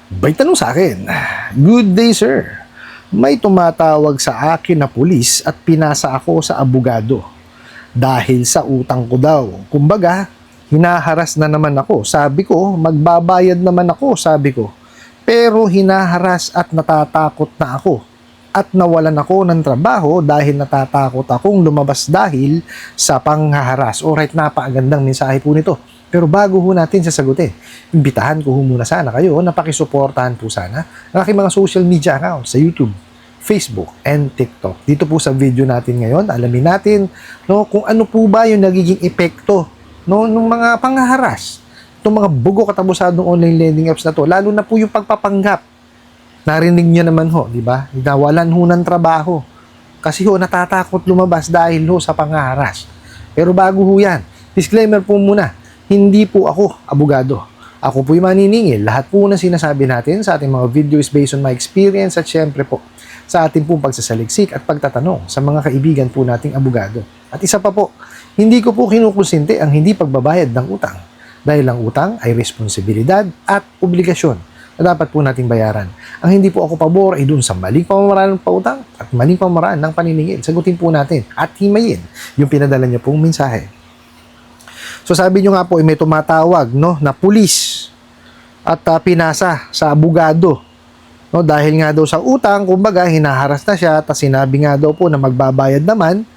May tanong sa akin, "Good day, sir. May tumatawag sa akin na pulis at pinasa ako sa abogado dahil sa utang ko daw. Kumbaga, hinaharas na naman ako. Sabi ko, magbabayad naman ako, sabi ko. Pero hinaharas at natatakot na ako. At nawalan ako ng trabaho dahil natatakot akong lumabas dahil sa panghaharas." Alright, napakagandang mensahe po nito. Pero bago ho natin sasagutin, imbitahan ko ho muna sana kayo na pakisuportahan po sana ang aking mga social media accounts sa YouTube, Facebook, and TikTok. Dito po sa video natin ngayon, alamin natin kung ano po ba yung nagiging epekto ng mga panghaharas. Itong mga bugo katabusadong online lending apps na to, lalo na po yung pagpapanggap. Narinig niyo naman ho, di ba? Nawalan ho ng trabaho. Kasi ho, natatakot lumabas dahil ho sa panghaharas. Pero bago ho yan, disclaimer po muna, hindi po ako abogado. Ako po'y maniningil. Lahat po na sinasabi natin sa ating mga video is based on my experience at syempre po sa ating pong pagsasaliksik at pagtatanong sa mga kaibigan po nating abogado. At isa pa po, hindi ko po kinukonsente ang hindi pagbabayad ng utang. Dahil ang utang ay responsibilidad at obligasyon na dapat po nating bayaran. Ang hindi po ako pabor ay dun sa maling pamamaraan ng pautang at maling pamamaraan ng paniningil. Sagutin po natin at himayin yung pinadala niyo pong mensahe. So sabi nyo nga po, may tumatawag na pulis at pinasa sa abogado. Dahil nga daw sa utang, kumbaga hinaharas na siya, tapos sinabi nga daw po na magbabayad naman,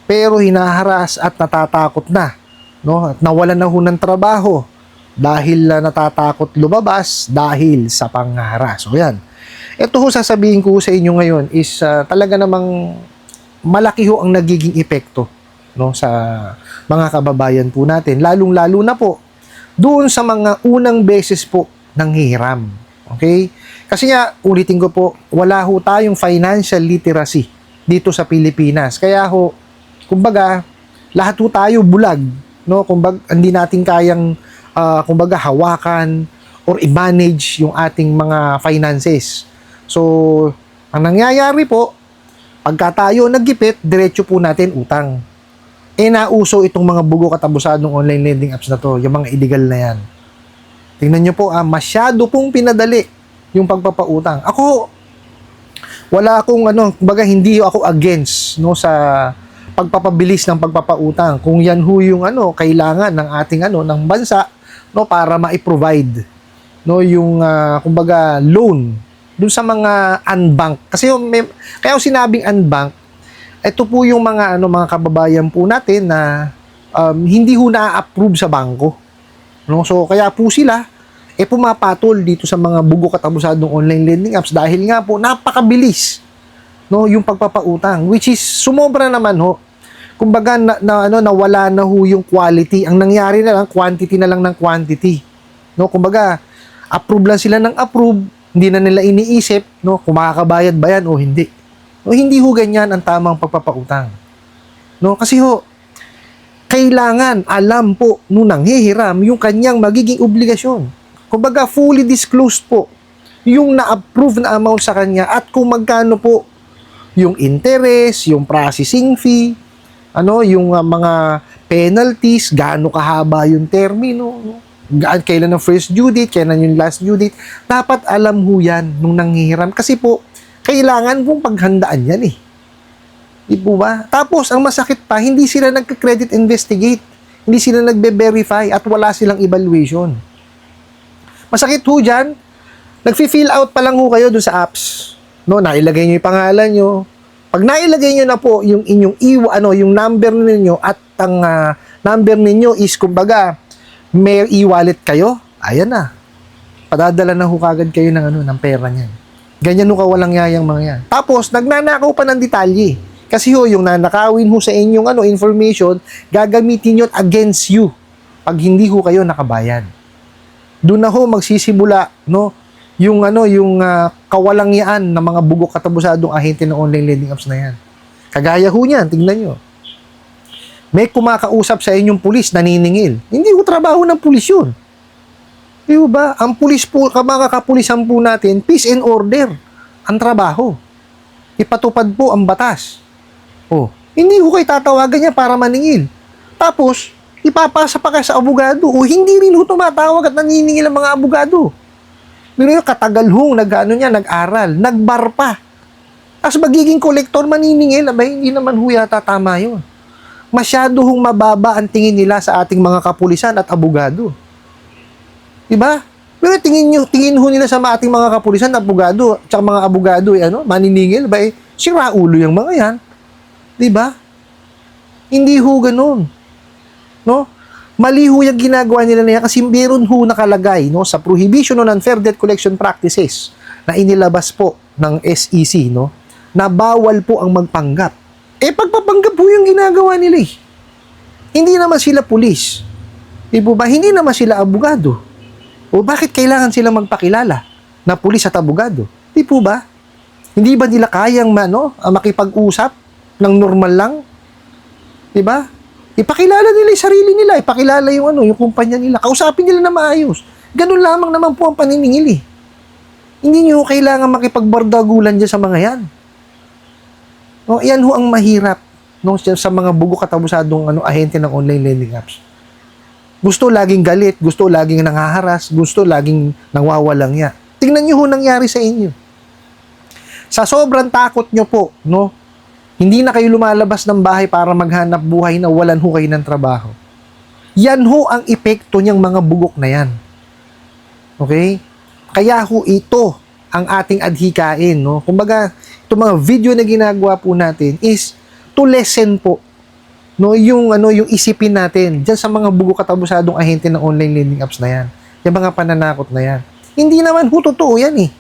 pero hinaharas at natatakot na. At nawalan na ho ng trabaho dahil natatakot lumabas dahil sa panghaharas. So yan. Ito ho sasabihin ko sa inyo ngayon is talaga namang malaki ho ang nagiging epekto sa mga kababayan po natin, lalong-lalo na po doon sa mga unang beses po ng hiram. Okay? Kasi nga, ulitin ko po, wala ho tayong financial literacy dito sa Pilipinas. Kaya ho, kumbaga, lahat ho tayo bulag, kumbaga, hindi natin kayang kumbaga hawakan or i-manage yung ating mga finances. So, ang nangyayari po, pagka tayo naggipit, diretso po natin utang. Nauso itong mga bugo katabusadong online lending apps na to, yung mga illegal na yan. Tingnan nyo po, masyado pong pinadali yung pagpapautang. Ako, wala akong kumbaga hindi ako against sa pagpapabilis ng pagpapautang. Kung yan ho yung kailangan ng ating ng bansa para ma-provide yung kumbaga loan dun sa mga unbank. Kasi kaya sinabing unbank, ito po yung mga mga kababayan po natin na hindi ho na-approve sa bangko. So kaya po sila pumapatol dito sa mga bugo katabusadong online lending apps dahil nga po napakabilis yung pagpapautang, which is sumobra naman ho. Kumbaga nawala na ho yung quality. Ang nangyari na lang quantity na lang ng quantity. Kumbaga approve lang sila ng approve, hindi na nila iniisip kung makakabayad ba yan o hindi. Hindi ho ganyan ang tamang pagpapautang. Kasi ho, kailangan alam po nung nanghihiram yung kanyang magiging obligasyon. Kumbaga, fully disclosed po yung na-approve na amount sa kanya at kung magkano po yung interest, yung processing fee, yung mga penalties, gaano kahaba yung termino, kailan ang first due date, kailan yung last due date. Dapat alam ho yan nung nanghihiram. Kasi po, kailangan pong paghandaan yan Di po ba? Tapos, ang masakit pa, hindi sila nagka-credit investigate. Hindi sila nagbe-verify at wala silang evaluation. Masakit ho dyan, nag-fill out pa lang ho kayo dun sa apps. Nailagay nyo yung pangalan nyo. Pag nailagay nyo na po yung inyong yung number ninyo at ang number ninyo is, kumbaga, may e-wallet kayo, ayan na. Padadala na ho kagad kayo ng pera niyan. Ganyan ho kawalang yayang mga yan. Tapos, nagnanakaw pa ng detalye. Kasi ho, yung nanakawin ho sa inyong information, gagamitin yun against you pag hindi ho kayo nakabayad. Doon na ho magsisimula, yung kawalang yaan ng mga bugok katabusadong ahente ng online lending apps na yan. Kagaya ho niyan, tingnan nyo. May kumakausap sa inyong pulis, naniningil. Hindi ho trabaho ng pulis yun. Di ba? Ang pulis po, mga kapulisan po natin, peace and order ang trabaho. Ipatupad po ang batas. Hindi ko kayo tatawagan niya para maningil. Tapos, ipapasa pa kayo sa abogado. Hindi rin ho tumatawag at naniningil ang mga abogado. Pero yung katagal hong nag-aral, nagbar pa. Tapos magiging kolektor, maniningil, abay, hindi naman ho yata tama yun. Masyado hong mababa ang tingin nila sa ating mga kapulisan at abogado. Diba? Pero tingin ho nila sa ating mga kapulisan, abogado, tsaka mga abogado, maniningil, ba sira ulo yung mga yan. Diba? Hindi ho ganun. No? Mali ho yung ginagawa nila na yan kasi meron ho nakalagay sa Prohibition on Unfair Debt Collection Practices na inilabas po ng SEC, na bawal po ang magpanggap. Pagpapanggap po yung ginagawa nila eh. Hindi naman sila pulis. Di po ba? Hindi naman sila abogado. O bakit kailangan sila magpakilala na pulis at abogado? Di po ba? Hindi ba nila kayang makipag-usap ng normal lang? Di ba? Ipakilala nila yung sarili nila, ipakilala yung kumpanya nila, kausapin nila na maayos. Ganun lamang naman po ang paniningil eh. Hindi nyo kailangan makipagbardagulan dyan sa mga yan. Yan ho ang mahirap sa mga bugo katabusadong ahente ng online lending apps. Gusto laging galit, gusto laging nanghaharas, gusto laging nangwawalang ya. Tingnan nyo ho nangyari sa inyo. Sa sobrang takot nyo po, hindi na kayo lumalabas ng bahay para maghanap buhay na walan ho kayo ng trabaho. Yan ho ang epekto niyang mga bugok na yan. Okay? Kaya ho ito ang ating adhikain. Kumbaga, itong mga video na ginagawa po natin is to lessen po yung isipin natin diyan sa mga bugo katabusadong ahente ng online lending apps na yan. Yung mga pananakot na yan. Hindi naman ho totoo yan eh.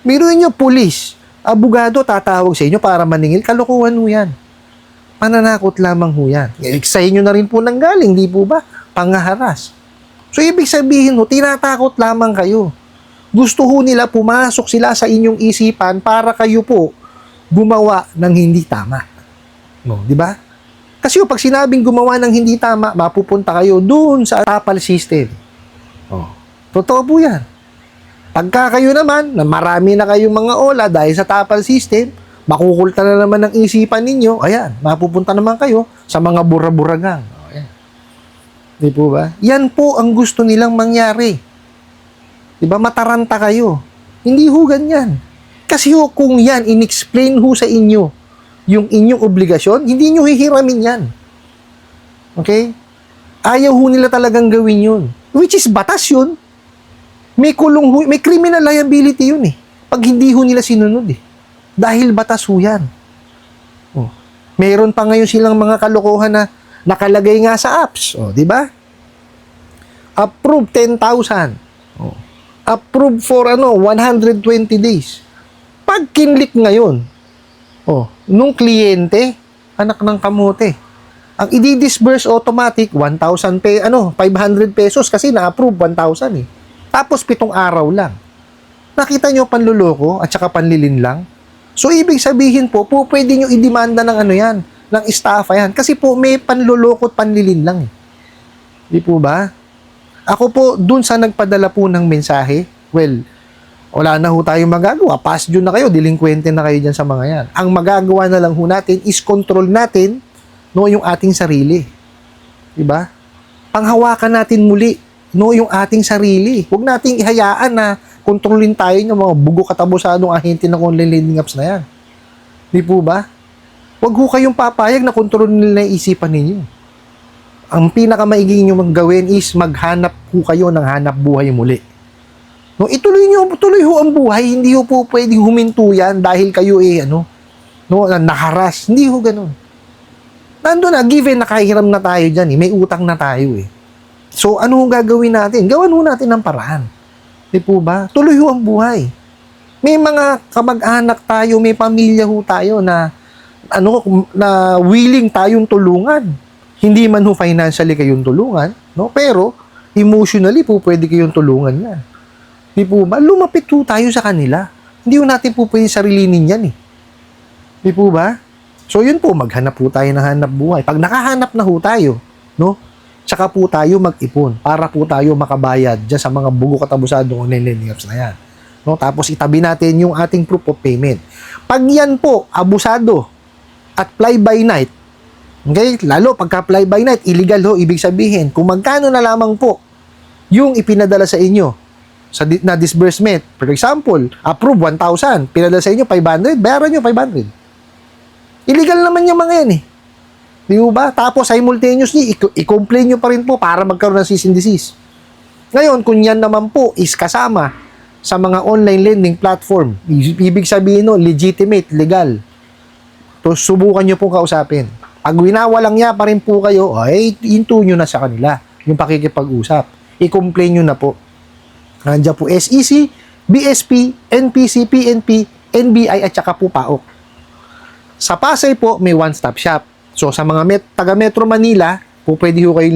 Meron nyo pulis, abogado tatawag sa inyo para maningil, kalokohan ho yan. Pananakot lamang ho yan. Sa inyo na rin po nanggaling, di po ba? Pangaharas. So, ibig sabihin ho, tinatakot lamang kayo. Gusto ho nila pumasok sila sa inyong isipan para kayo po gumawa ng hindi tama. Di ba? Kasi pag sinabing gumawa ng hindi tama, mapupunta kayo doon sa tapal system. Totoo po yan. Pagka kayo naman, na marami na kayong mga ola dahil sa tapal system, makukulta na naman ang isipan ninyo, ayan, mapupunta naman kayo sa mga buraburagang. Di po ba? Yan po ang gusto nilang mangyari. Diba? Mataranta kayo. Hindi ho ganyan. Kasi ho, kung yan, in-explain ho sa inyo yung inyong obligasyon, hindi nyo hihiramin yan. Okay? Ayaw ho nila talagang gawin yun. Which is batas yun. May kulong ho, may criminal liability yun eh. Pag hindi ho nila sinunod eh. Dahil batas ho yan. Meron pa ngayon silang mga kalokohan na nakalagay nga sa apps. Di ba? Approve 10,000. Approve for 120 days. Pag kinlik ngayon, nung kliyente, anak ng kamote, ang i-disburse automatic 500 pesos kasi na-approve 1,000 eh. Tapos 7 araw lang. Nakita nyo panluloko at saka panlilin lang? So, ibig sabihin po, pwede nyo i-demanda ng ng estafa yan. Kasi po, may panluloko at panlilin lang eh. Di po ba? Ako po, dun sa nagpadala po ng mensahe, well, wala na ho tayong magagawa. Past due na kayo, delinquente na kayo dyan sa mga yan. Ang magagawa na lang ho natin is control natin yung ating sarili. Diba? Panghawakan natin muli yung ating sarili. Huwag nating ihayaan na kontrolin tayo ng mga bugo katabusadong ahente ng online lending apps na yan. Di po ba? Huwag ho kayong papayag na kontrolin nila yung isipan ninyo. Ang pinakamaiging nyo gawin is maghanap ho kayo ng hanap buhay muli. Tuloy ho ang buhay, hindi ho po pwedeng huminto yan dahil kayo nakaras. Hindi ho ganun. Nandun na, given nakahiram na tayo dyan, may utang na tayo eh. So, ano ho gagawin natin? Gawan ho natin ng paraan. Di po ba? Tuloy ho ang buhay. May mga kamag-anak tayo, may pamilya ho tayo na willing tayong tulungan. Hindi man ho financially kayong tulungan, pero emotionally po pwede kayong tulungan yan. Di po ba? Lumapit po tayo sa kanila. Hindi po natin po pwede sarilinin yan eh. Di po ba? So yun po, maghanap po tayo ng hanap buhay. Pag nakahanap na ho tayo, tsaka po tayo mag-ipon para po tayo makabayad dyan sa mga bugo katabusadong online lending apps na yan. Tapos itabi natin yung ating proof of payment. Pag yan po, abusado at fly by night, okay? Lalo pagka fly by night, illegal ho, ibig sabihin, kung magkano na lamang po yung ipinadala sa inyo, na disbursement. For example, approve 1,000, pinadala sa inyo 500, bayaran nyo 500. Illegal naman yung mga yan eh. Di ba? Tapos simultaneously, i-complain nyo pa rin po para magkaroon ng cease and desist. Ngayon, kung yan naman po is kasama sa mga online lending platform, ibig sabihin no, legitimate, legal. So, subukan nyo po kausapin. Pag winawalang niya pa rin po kayo, ay into nyo na sa kanila yung pakikipag-usap. I-complain nyo na po. Nandiyan po SEC, BSP, NPC, PNP, NBI at saka po PAOK. Sa Pasay po, may one-stop shop. So sa mga taga Metro Manila, po pwede ho kayo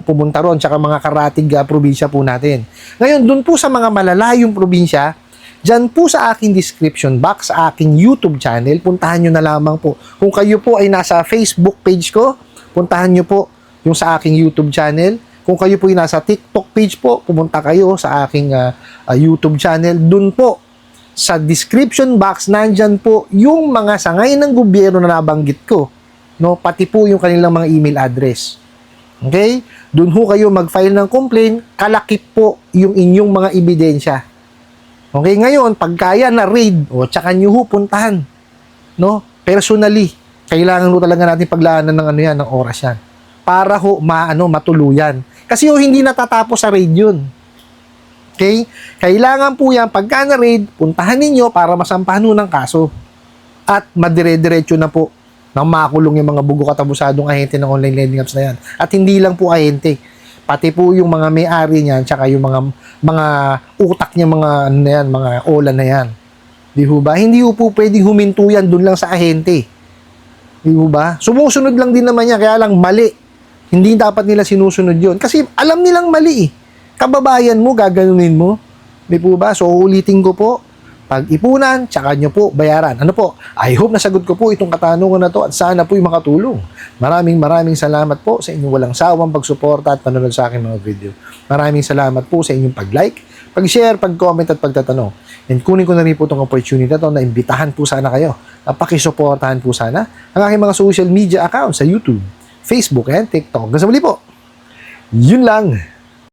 pumunta ron, tsaka mga karatig probinsya po natin. Ngayon, dun po sa mga malalayong probinsya, dyan po sa aking description box, sa aking YouTube channel, puntahan nyo na lamang po. Kung kayo po ay nasa Facebook page ko, puntahan nyo po yung sa aking YouTube channel. Kung kayo po ay nasa TikTok page po, pumunta kayo sa aking YouTube channel. Dun po, sa description box, nandyan po yung mga sangay ng gobyerno na nabanggit ko. No? Pati po yung kanilang mga email address. Okay? Doon ho kayo mag-file ng complaint, kalakip po yung inyong mga ebidensya. Okay? Ngayon, pagkaya na raid, tsaka nyo ho puntahan. No? Personally, kailangan ho talaga natin paglaanan ng ng oras yan. Para ho matuluyan. Kasi ho, hindi natatapos sa raid yun. Okay? Kailangan po yan, pagka na-raid, puntahan ninyo para masampahan nyo ng kaso. At madire-diretso na po nang makulong yung mga bugo katabusadong ahente ng online lending apps na yan. At hindi lang po ahente, pati po yung mga may-ari niyan, tsaka yung mga utak niya, mga ola na yan. Di ho ba? Hindi ho po pwedeng huminto yan dun lang sa ahente. Di ho ba? Sumusunod lang din naman yan, kaya lang mali. Hindi dapat nila sinusunod yun. Kasi alam nilang mali eh. Kababayan mo, gaganunin mo. Di po ba? So, ulitin ko po, pag-ipunan, tsaka nyo po bayaran. Ano po? I hope nasagot ko po itong katanungan na to at sana po yung makatulong. Maraming salamat po sa inyong walang sawang pagsuporta at panonood sa aking mga video. Maraming salamat po sa inyong pag-like, pag-share, pag-comment at pagtatanong. And kunin ko na rin po itong opportunity na to na imbitahan po sana kayo. Pakisuportahan po sana ang aking mga social media accounts sa YouTube, Facebook, and TikTok. Hanggang sa muli po. Yun lang.